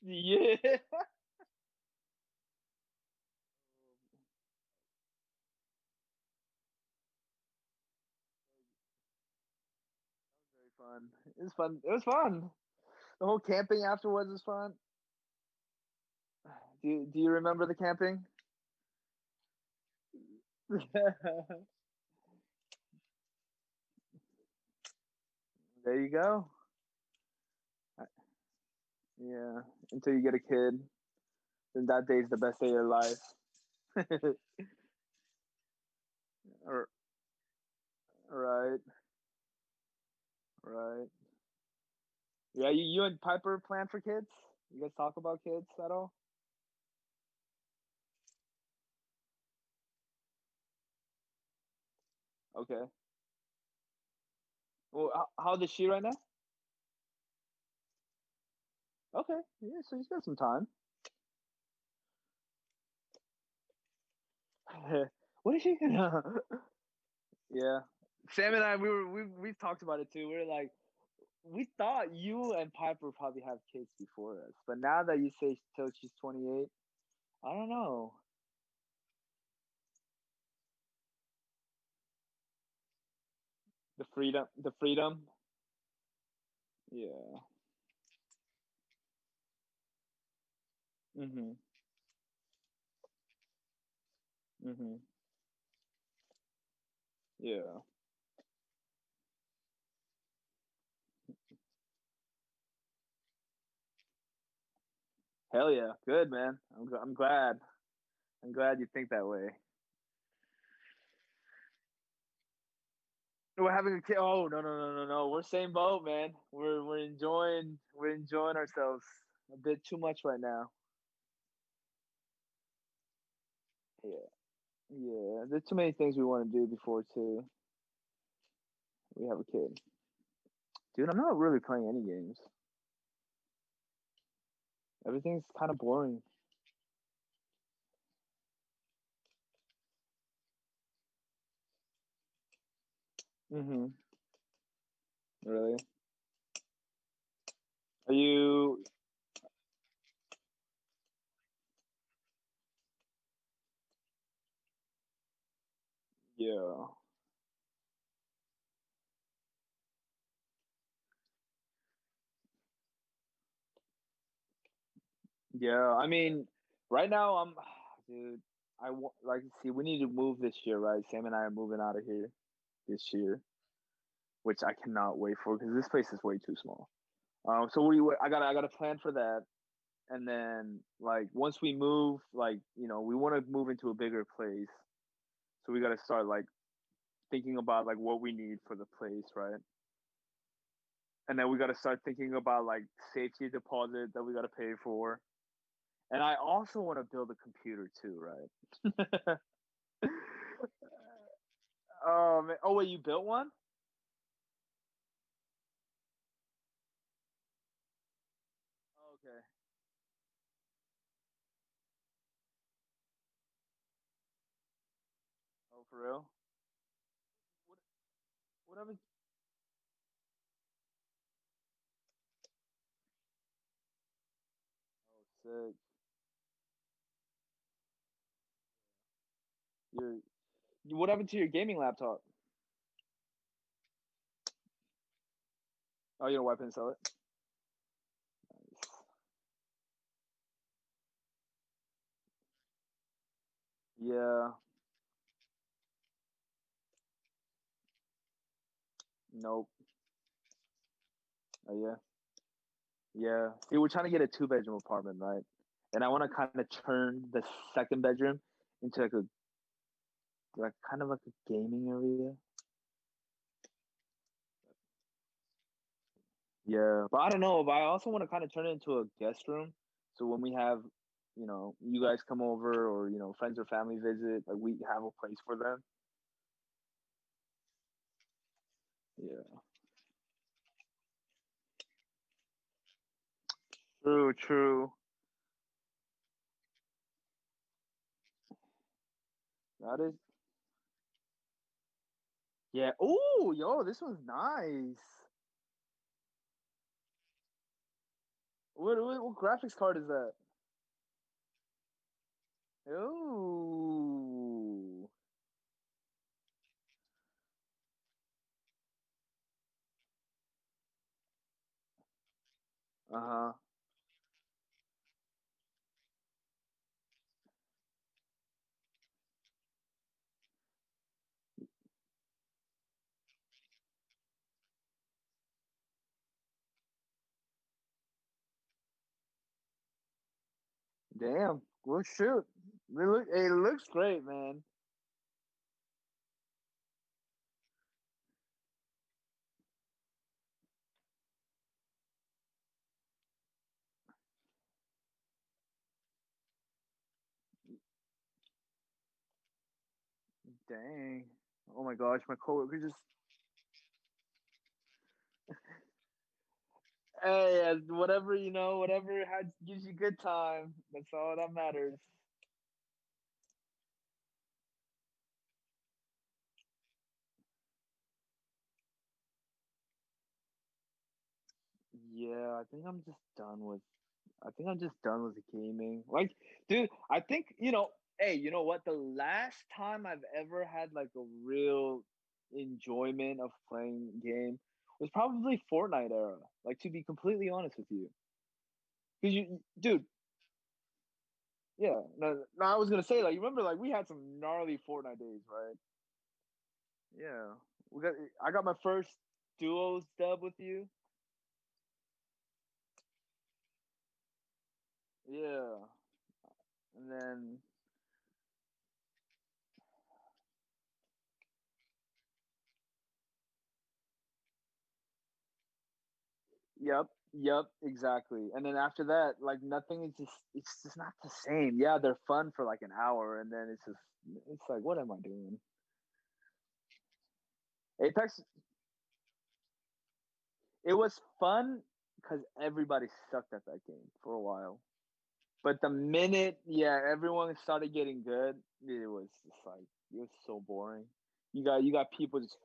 Yeah. Very fun. It was fun. It was fun. The whole camping afterwards was fun. Do you remember the camping? There you go. Yeah. Until you get a kid, then that day's the best day of your life. Or- right. Right. Yeah. You and Piper plan for kids? You guys talk about kids at all? Okay. Well, how old is she right now? Okay. Yeah. So he's got some time. What is she? Yeah. Sam and I, we've talked about it too. We're like, we thought you and Piper probably have kids before us, but now that you say till she's 28, I don't know. The freedom. Yeah. Mhm. Mhm. Yeah. Hell yeah. Good man. I'm glad. I'm glad you think that way. We're having a kid. Oh no. We're same boat, man. We're enjoying ourselves a bit too much right now. Yeah. Yeah. There's too many things we want to do before too. We have a kid. Dude, I'm not really playing any games. Everything's kind of boring. Mm-hmm. Really? Are you? Yeah. Yeah. I mean, right now dude. Like see. We need to move this year, right? Sam and I are moving out of here this year, which I cannot wait for because this place is way too small. So I got to plan for that, and then like once we move, like we want to move into a bigger place, so we got to start like thinking about like what we need for the place, right? And then we got to start thinking about like safety deposit that we got to pay for. And I also want to build a computer too, right? Oh man. Oh wait, you built one? Okay. Oh, for real? What? Whatever. Oh, sick. Your what happened to your gaming laptop? Oh, you know, wipe and sell it. Nice. Yeah. Nope. Oh yeah. Yeah. See, we're trying to get a two-bedroom apartment, right? And I want to kind of turn the second bedroom into like kind of like a gaming area. Yeah, but I don't know. But I also want to kind of turn it into a guest room. So when we have, you guys come over or friends or family visit, like we have a place for them. Yeah. True. True. That is. Yeah. Oh, yo, this one's nice. What graphics card is that? Oh. Uh huh. Damn. Well, shoot. It looks great, man. Dang. Oh my gosh, my coworker just. Hey, whatever whatever gives you good time. That's all that matters. Yeah, I think I'm just done with. I think I'm just done with the gaming. Like, dude, I think Hey, you know what? The last time I've ever had like a real enjoyment of playing game was probably Fortnite era. Like, to be completely honest with you, because dude, yeah. No, I was gonna say like, you remember like we had some gnarly Fortnite days, right? Yeah, we got. I got my first duos dub with you. Yeah, and then yep, exactly. And then after that, like nothing is it's just not the same. Yeah, they're fun for like an hour, and then it's like, what am I doing? Apex, it was fun because everybody sucked at that game for a while. But the minute, yeah, everyone started getting good, it was just like it was so boring. You got people just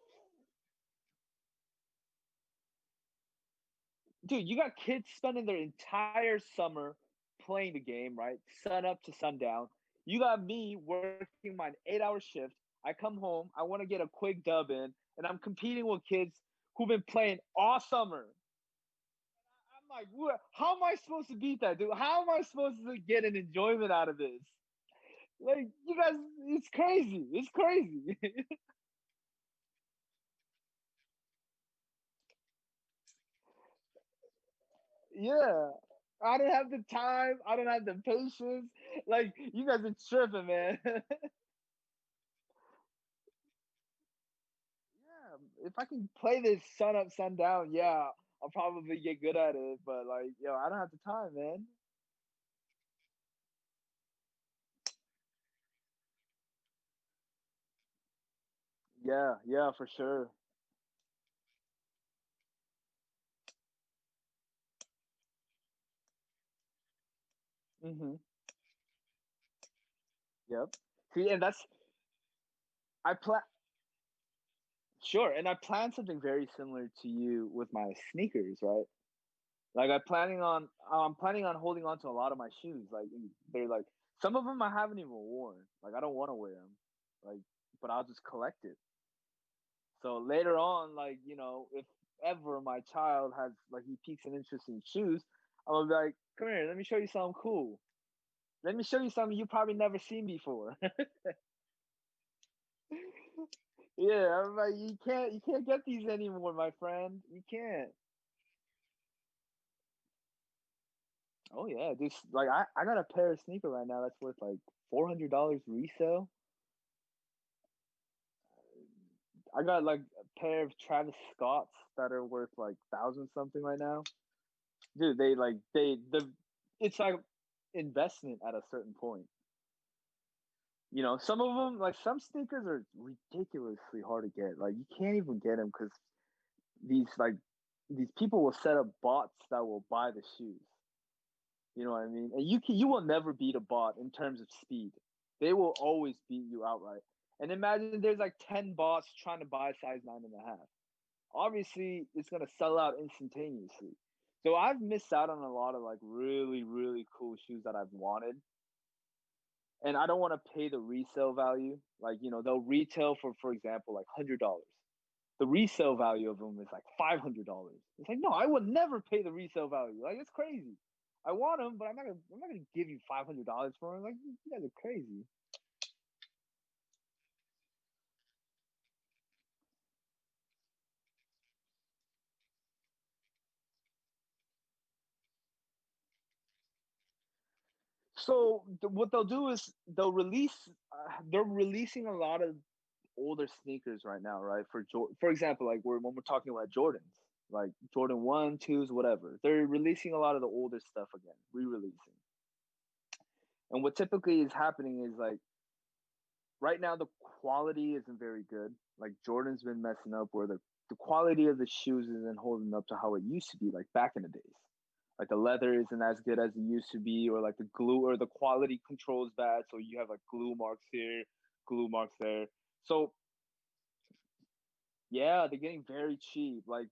dude, you got kids spending their entire summer playing the game, right? Sun up to sundown. You got me working my 8-hour shift. I come home, I want to get a quick dub in, and I'm competing with kids who've been playing all summer. I'm like, how am I supposed to beat that, dude? How am I supposed to get an enjoyment out of this? Like, you guys, it's crazy. It's crazy. Yeah. I don't have the time. I don't have the patience. Like, you guys are tripping, man. Yeah, if I can play this sun up, sun down, yeah, I'll probably get good at it. But like, yo, I don't have the time, man. Yeah, yeah, for sure. Hmm. Yep. See, and that's I plan sure, and I plan something very similar to you with my sneakers, right? Like I'm planning on holding on to a lot of my shoes. Like they're like some of them I haven't even worn. Like I don't want to wear them. Like, but I'll just collect it. So later on, like if ever my child has like he piques an interest in shoes, I'm gonna be like, come here, let me show you something cool. Let me show you something you probably never seen before. Yeah, I'm like, you can't get these anymore, my friend. You can't. Oh yeah, this like I got a pair of sneaker right now that's worth like $400 resale. I got like a pair of Travis Scotts that are worth like thousand something right now. Dude, the it's like investment at a certain point. Some of them like some sneakers are ridiculously hard to get. Like you can't even get them because these like these people will set up bots that will buy the shoes. You know what I mean? And you will never beat a bot in terms of speed. They will always beat you outright. And imagine there's like 10 bots trying to buy size 9.5. Obviously it's gonna sell out instantaneously. So I've missed out on a lot of like really, really cool shoes that I've wanted. And I don't want to pay the resale value. Like, they'll retail for example, like $100. The resale value of them is like $500. It's like, no, I would never pay the resale value. Like, it's crazy. I want them, but I'm not gonna give you $500 for them. Like, you guys are crazy. So what they'll do is they're releasing a lot of older sneakers right now, right? For example, like when we're talking about Jordans, like Jordan 1, 2s, whatever. They're releasing a lot of the older stuff again, re-releasing. And what typically is happening is like right now the quality isn't very good. Like Jordan's been messing up where the quality of the shoes isn't holding up to how it used to be like back in the days. Like the leather isn't as good as it used to be, or like the glue or the quality control is bad. So you have like glue marks here, glue marks there. So yeah, they're getting very cheap. Like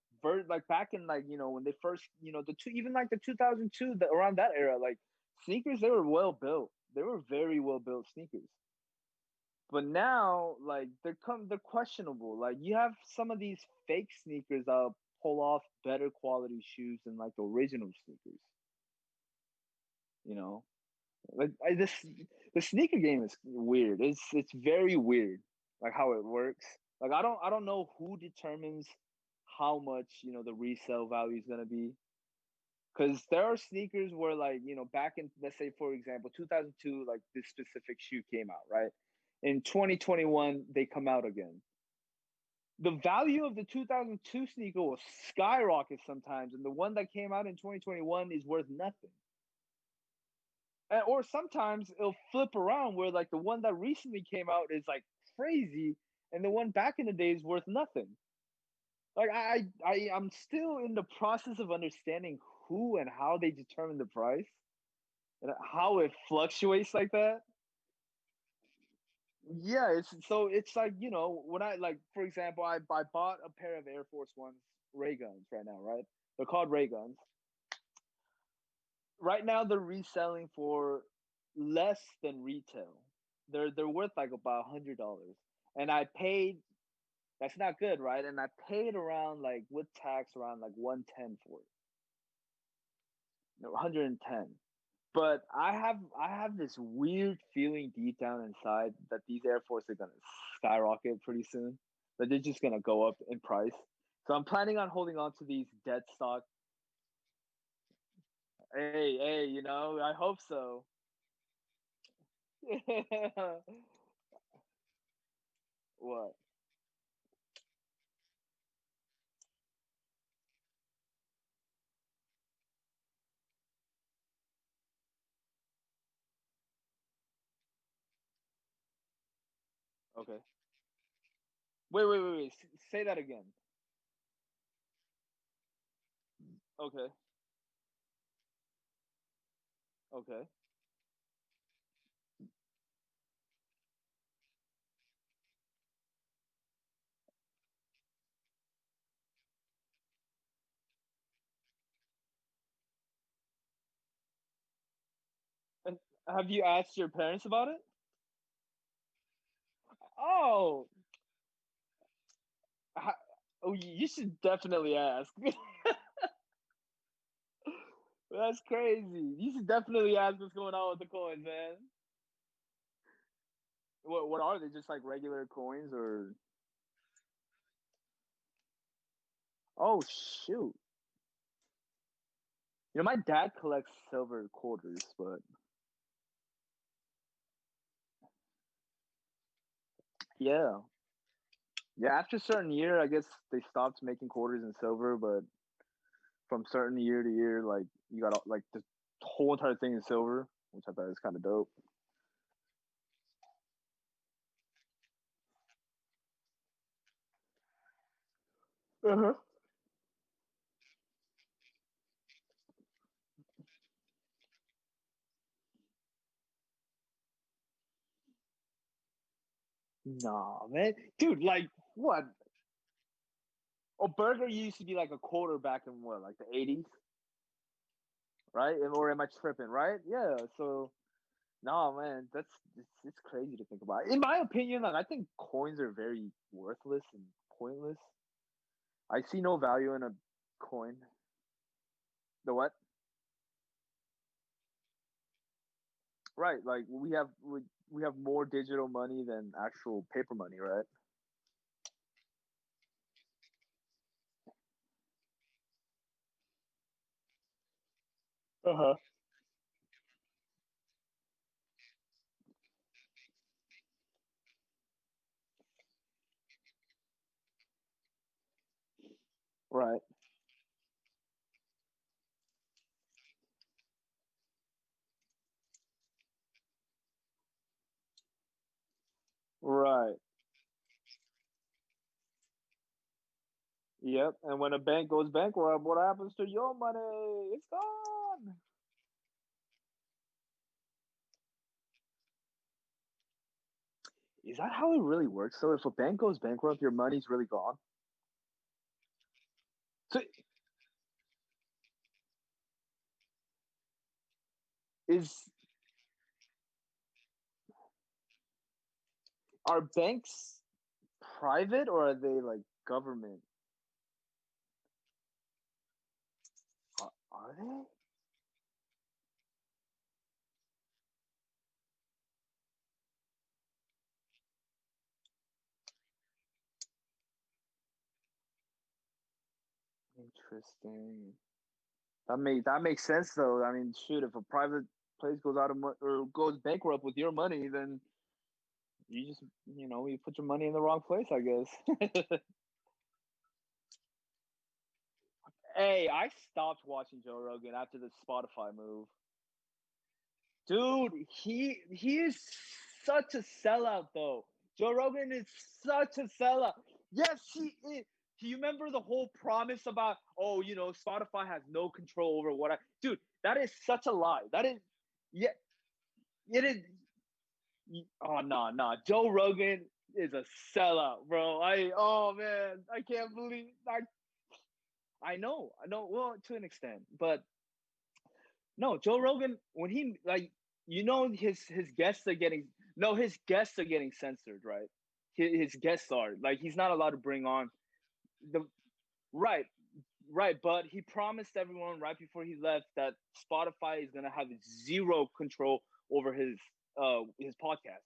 back in like when they first the two even like the 2002 around that era like sneakers they were well built. They were very well built sneakers. But now like they're questionable. Like you have some of these fake sneakers that pull off better quality shoes than like the original sneakers. You know, like this the sneaker game is weird. It's very weird, like how it works. Like I don't know who determines how much the resale value is gonna be. Because there are sneakers where like back in let's say for example 2002 like this specific shoe came out right. In 2021 they come out again. The value of the 2002 sneaker will skyrocket sometimes, and the one that came out in 2021 is worth nothing. Or sometimes it'll flip around where like the one that recently came out is like crazy, and the one back in the day is worth nothing. Like I'm still in the process of understanding who and how they determine the price and how it fluctuates like that. Yeah, it's like when I like for example I bought a pair of Air Force Ones Ray Guns right now, right? They're called Ray Guns. Right now they're reselling for less than retail. They're worth like about $100, and I paid. That's not good, right? And I paid around like with tax around like 110 for it, no, 110. But I have this weird feeling deep down inside that these Air Force are gonna skyrocket pretty soon. That they're just gonna go up in price. So I'm planning on holding on to these dead stock. Hey, hey, I hope so. What? Okay. Wait. Say that again. Okay. Okay. And have you asked your parents about it? Oh, ha- oh, you should definitely ask. That's crazy. You should definitely ask what's going on with the coins, man. What are they? Just like regular coins, or oh shoot. My dad collects silver quarters, but yeah, yeah. After a certain year, I guess they stopped making quarters in silver, but from certain year to year, like you got like the whole entire thing in silver, which I thought was kind of dope. Uh-huh. Nah, man, dude, like what? A burger used to be like a quarter back in what, like the 80s, right? Or am I tripping? Right? Yeah. So, no, man, it's crazy to think about. In my opinion, like I think coins are very worthless and pointless. I see no value in a coin. The what? Right. Like we have more digital money than actual paper money, right? Uh huh. Right. Right. Yep. And when a bank goes bankrupt, what happens to your money? It's gone. Is that how it really works? So if a bank goes bankrupt, your money's really gone. So is are banks private or are they like government? Are they? Interesting. That makes sense though. I mean, shoot, if a private place goes out of or goes bankrupt with your money, then you just you put your money in the wrong place, I guess. Hey, I stopped watching Joe Rogan after the Spotify move. Dude, he is such a sellout though. Joe Rogan is such a sellout. Yes, he is. Do you remember the whole promise about, oh, Spotify has no control over what I dude, that is such a lie. That is yeah, it is oh no. Joe Rogan is a sellout, bro. Oh man, I can't believe I know, well, to an extent, but no, Joe Rogan, when he like, his guests are getting no, his guests are getting censored, right? His guests are like he's not allowed to bring on the right, right. But he promised everyone right before he left that Spotify is gonna have zero control over his podcast.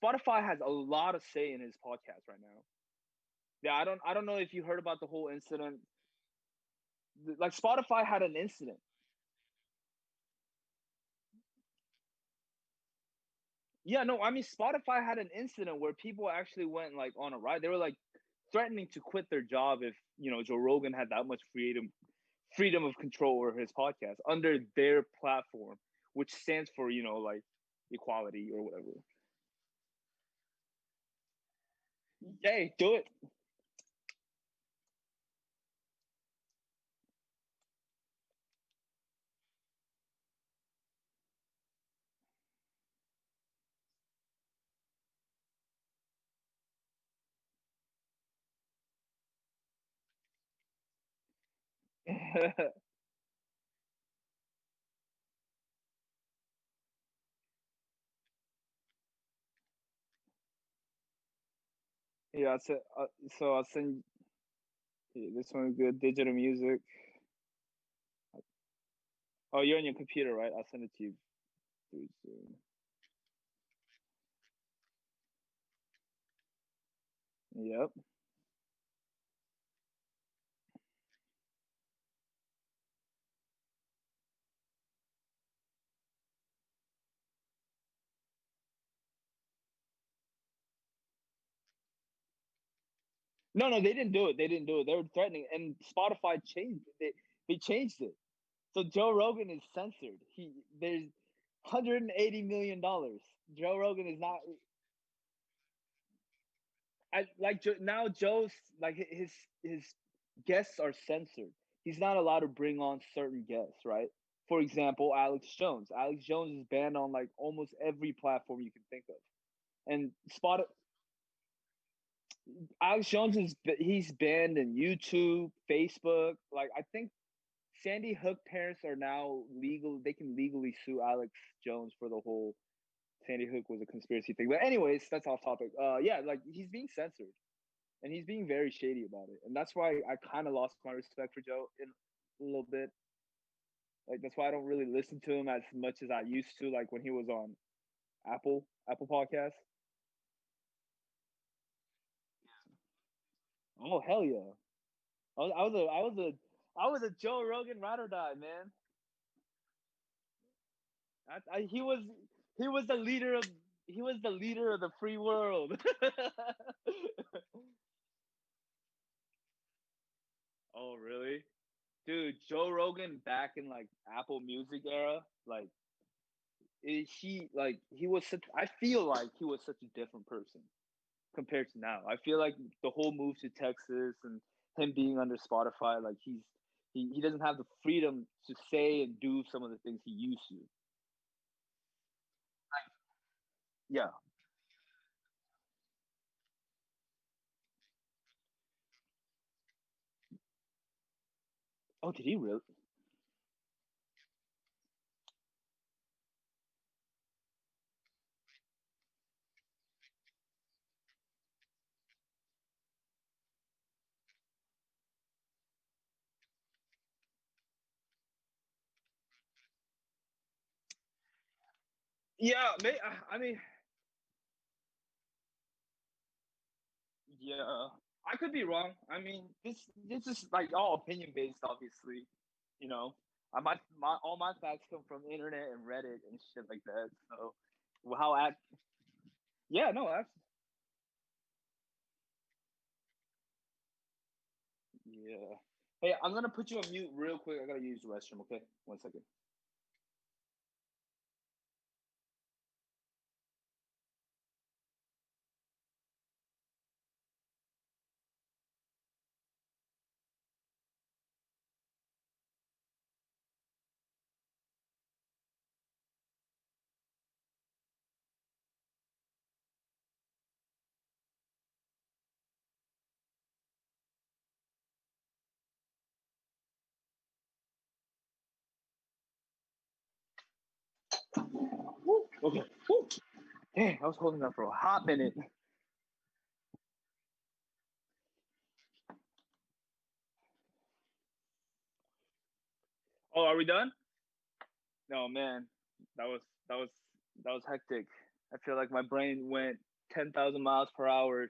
Spotify has a lot of say in his podcast right now. Yeah, I don't know if you heard about the whole incident. Like Spotify had an incident. Yeah, no, I mean Spotify had an incident where people actually went like on a ride. They were like threatening to quit their job if Joe Rogan had that much freedom of control over his podcast under their platform, which stands for like equality or whatever. Hey, do it. Yeah, so I'll send you this one. Good digital music. Oh, you're on your computer, right? I'll send it to you through Zoom. Yep. No, no, they didn't do it. They didn't do it. They were threatening, and Spotify changed it. They changed it. So Joe Rogan is censored. There's $180 million. Joe Rogan is not. Now Joe's like his guests are censored. He's not allowed to bring on certain guests, right? For example, Alex Jones. Alex Jones is banned on like almost every platform you can think of. And Spot Alex Jones he's banned in YouTube, Facebook. Like I think Sandy Hook parents are now legal. They can legally sue Alex Jones for the whole Sandy Hook was a conspiracy thing. But anyways, that's off topic. Yeah, like he's being censored and he's being very shady about it, and that's why I kind of lost my respect for Joe in a little bit. Like that's why I don't really listen to him as much as I used to. Like when he was on Apple Podcast. Oh hell yeah! I was a Joe Rogan ride or die man. He was the leader of the free world. Oh really? Dude, Joe Rogan back in like Apple Music era, like he was such I feel like he was such a different person compared to now. I feel like the whole move to Texas and him being under Spotify, like he doesn't have the freedom to say and do some of the things he used to. Yeah. Oh, did he really? Yeah, I mean, yeah, I could be wrong. I mean, this is like all opinion based, obviously. You know, all my facts come from internet and Reddit and shit like that. So, how act? Yeah, no, that's yeah. Hey, I'm gonna put you on mute real quick. I gotta use the restroom. Okay, 1 second. Woo. Okay. Woo. Dang, I was holding that for a hot minute. Oh, are we done? No, man, that was that was that was hectic. I feel like my brain went 10,000 miles per hour